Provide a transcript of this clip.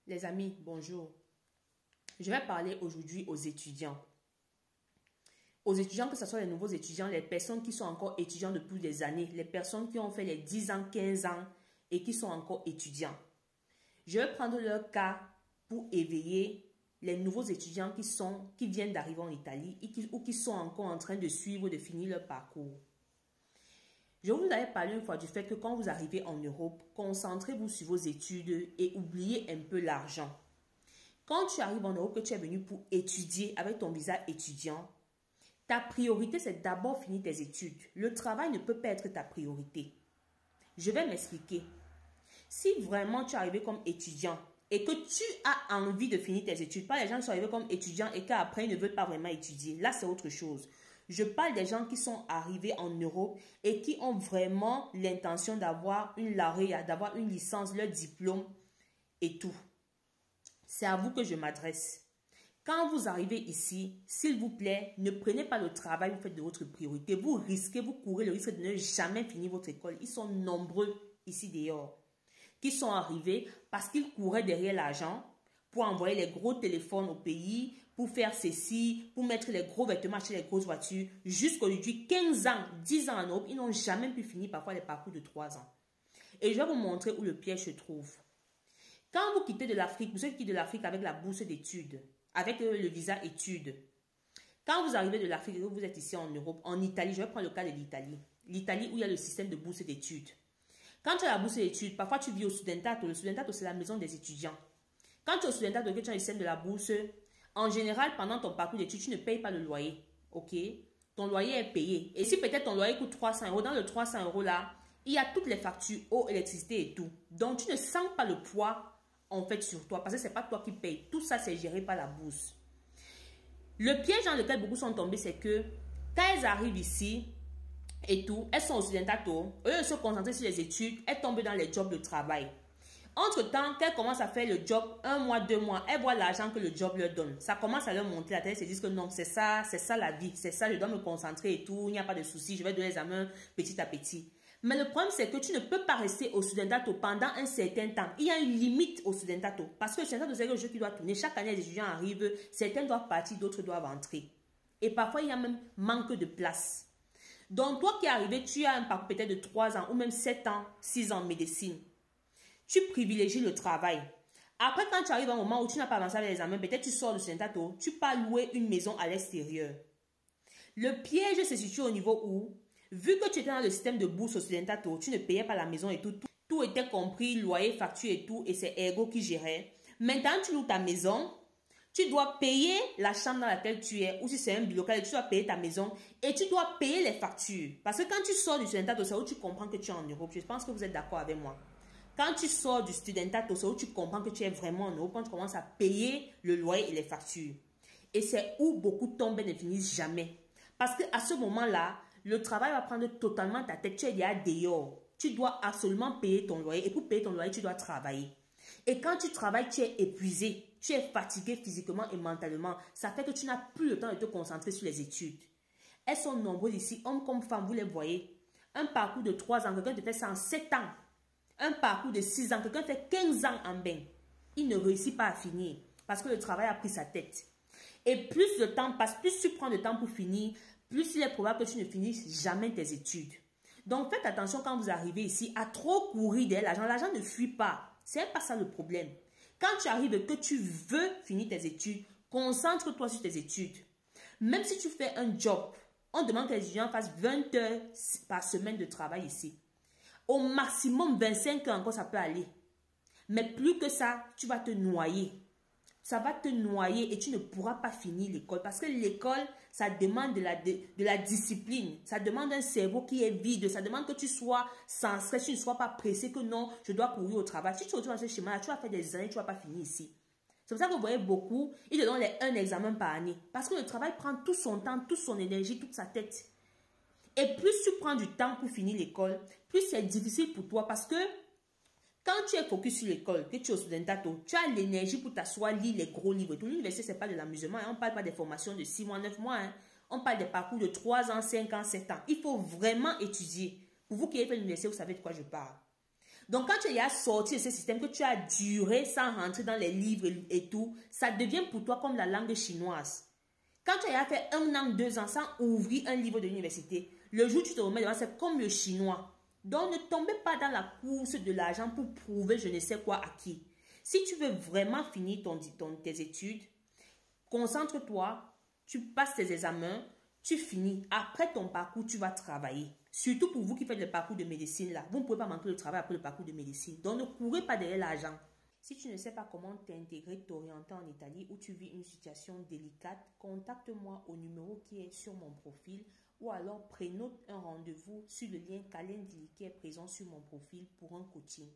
Les amis, bonjour. Je vais parler aujourd'hui aux étudiants. Aux étudiants, que ce soit les nouveaux étudiants, les personnes qui sont encore étudiants depuis des années, les personnes qui ont fait les 10 ans, 15 ans et qui sont encore étudiants. Je vais prendre leur cas pour éveiller les nouveaux étudiants qui viennent d'arriver en Italie ou qui sont encore en train de suivre, de finir leur parcours. Je vous avais parlé une fois du fait que quand vous arrivez en Europe, concentrez-vous sur vos études et oubliez un peu l'argent. Quand tu arrives en Europe, que tu es venu pour étudier avec ton visa étudiant, ta priorité, c'est d'abord finir tes études. Le travail ne peut pas être ta priorité. Je vais m'expliquer. Si vraiment tu es arrivé comme étudiant et que tu as envie de finir tes études, pas les gens qui sont arrivés comme étudiants et qu'après ils ne veulent pas vraiment étudier, là c'est autre chose. Je parle des gens qui sont arrivés en Europe et qui ont vraiment l'intention d'avoir une lauréat, d'avoir une licence, leur diplôme et tout. C'est à vous que je m'adresse. Quand vous arrivez ici, s'il vous plaît, ne prenez pas le travail, vous faites de votre priorité. Vous risquez, vous courez le risque de ne jamais finir votre école. Ils sont nombreux ici dehors qui sont arrivés parce qu'ils couraient derrière l'argent pour envoyer les gros téléphones au pays, pour faire ceci, pour mettre les gros vêtements, acheter les grosses voitures. Jusqu'aujourd'hui, 15 ans, 10 ans en Europe, ils n'ont jamais pu finir parfois les parcours de 3 ans. Et je vais vous montrer où le piège se trouve. Quand vous quittez de l'Afrique, vous êtes quitté de l'Afrique avec la bourse d'études, avec le visa études. Quand vous arrivez de l'Afrique et que vous êtes ici en Europe, en Italie, je vais prendre le cas de l'Italie. L'Italie où il y a le système de bourse d'études. Quand tu as la bourse d'études, parfois tu vis au studentato. Le studentato, c'est la maison des étudiants. Quand tu es au studentato et que tu as le système de la bourse, en général, pendant ton parcours d'études, tu ne payes pas le loyer. Ok? Ton loyer est payé. Et si peut-être ton loyer coûte 300 €, dans le 300 € là, il y a toutes les factures, eau, électricité et tout. Donc, tu ne sens pas le poids en fait sur toi parce que ce n'est pas toi qui payes. Tout ça, c'est géré par la bourse. Le piège dans lequel beaucoup sont tombés, c'est que quand elles arrivent ici et tout, elles sont au studentato, au lieu de se concentrer sur les études, elles tombent dans les jobs de travail. Entre-temps, qu'elles commencent à faire le job 1 mois, 2 mois, elles voient l'argent que le job leur donne. Ça commence à leur monter la tête, elles se disent que non, c'est ça la vie, c'est ça, je dois me concentrer et tout, il n'y a pas de souci, je vais donner l'examen petit à petit. Mais le problème, c'est que tu ne peux pas rester au studentato pendant un certain temps. Il y a une limite au studentato. Parce que le studentato, c'est le jeu qui doit tourner. Chaque année, les étudiants arrivent, certains doivent partir, d'autres doivent entrer. Et parfois, il y a même manque de place. Donc, toi qui es arrivé, tu as un parcours peut-être de 3 ans ou même 7 ans, 6 ans en médecine. Tu privilégies le travail. Après, quand tu arrives à un moment où tu n'as pas avancé avec les examens, peut-être tu sors du studentato, tu pars louer une maison à l'extérieur. Le piège se situe au niveau où, vu que tu étais dans le système de bourse au studentato, tu ne payais pas la maison et tout, tout était compris, loyer, facture et tout, et c'est Ergo qui gérait. Maintenant, tu loues ta maison, tu dois payer la chambre dans laquelle tu es, ou si c'est un bilocal, tu dois payer ta maison, et tu dois payer les factures. Parce que quand tu sors du studentato, c'est où tu comprends que tu es en Europe. Je pense que vous êtes d'accord avec moi. Quand tu sors du studentato, c'est où tu comprends que tu es vraiment en Europe, quand tu commences à payer le loyer et les factures. Et c'est où beaucoup tombent et ne finissent jamais. Parce qu'à ce moment-là, le travail va prendre totalement ta tête. Tu es déjà dehors. Tu dois absolument payer ton loyer. Et pour payer ton loyer, tu dois travailler. Et quand tu travailles, tu es épuisé. Tu es fatigué physiquement et mentalement. Ça fait que tu n'as plus le temps de te concentrer sur les études. Elles sont nombreuses ici, hommes comme femmes, vous les voyez. Un parcours de 3 ans, quelqu'un te fait ça en 7 ans. Un parcours de 6 ans, quelqu'un fait 15 ans en bain. Il ne réussit pas à finir parce que le travail a pris sa tête. Et plus le temps passe, plus tu prends le temps pour finir, plus il est probable que tu ne finisses jamais tes études. Donc faites attention quand vous arrivez ici à trop courir derrière l'argent. L'argent ne fuit pas. C'est pas ça le problème. Quand tu arrives et que tu veux finir tes études, concentre-toi sur tes études. Même si tu fais un job, on demande que les étudiants fassent 20 heures par semaine de travail ici. Au maximum 25 heures encore ça peut aller. Mais plus que ça, tu vas te noyer. Ça va te noyer et tu ne pourras pas finir l'école. Parce que l'école, ça demande de la discipline. Ça demande un cerveau qui est vide. Ça demande que tu sois sans stress, tu ne sois pas pressé que non, je dois courir au travail. Si tu te retrouves dans ce schéma-là, tu vas faire des années, tu ne vas pas finir ici. C'est pour ça que vous voyez beaucoup, ils te donnent un examen par année. Parce que le travail prend tout son temps, toute son énergie, toute sa tête. Et plus tu prends du temps pour finir l'école, plus c'est difficile pour toi parce que quand tu es focus sur l'école, que tu es au studentato, tu as l'énergie pour t'asseoir, lire les gros livres. L'université, ce n'est pas de l'amusement. Hein. On ne parle pas des formations de 6 mois, 9 mois. Hein. On parle des parcours de 3 ans, 5 ans, 7 ans. Il faut vraiment étudier. Pour vous qui avez fait l'université, vous savez de quoi je parle. Donc, quand tu as sorti de ce système, que tu as duré sans rentrer dans les livres et tout, ça devient pour toi comme la langue chinoise. Quand tu as fait 1 an, 2 ans sans ouvrir un livre de l'université, le jour où tu te remets devant, c'est comme le chinois. Donc, ne tombez pas dans la course de l'argent pour prouver je ne sais quoi à qui. Si tu veux vraiment finir tes études, concentre-toi, tu passes tes examens, tu finis. Après ton parcours, tu vas travailler. Surtout pour vous qui faites le parcours de médecine là. Vous ne pouvez pas manquer le travail après le parcours de médecine. Donc, ne courez pas derrière l'argent. Si tu ne sais pas comment t'intégrer, t'orienter en Italie ou tu vis une situation délicate, contacte-moi au numéro qui est sur mon profil ou alors prénote un rendez-vous sur le lien Calendly qui est présent sur mon profil pour un coaching.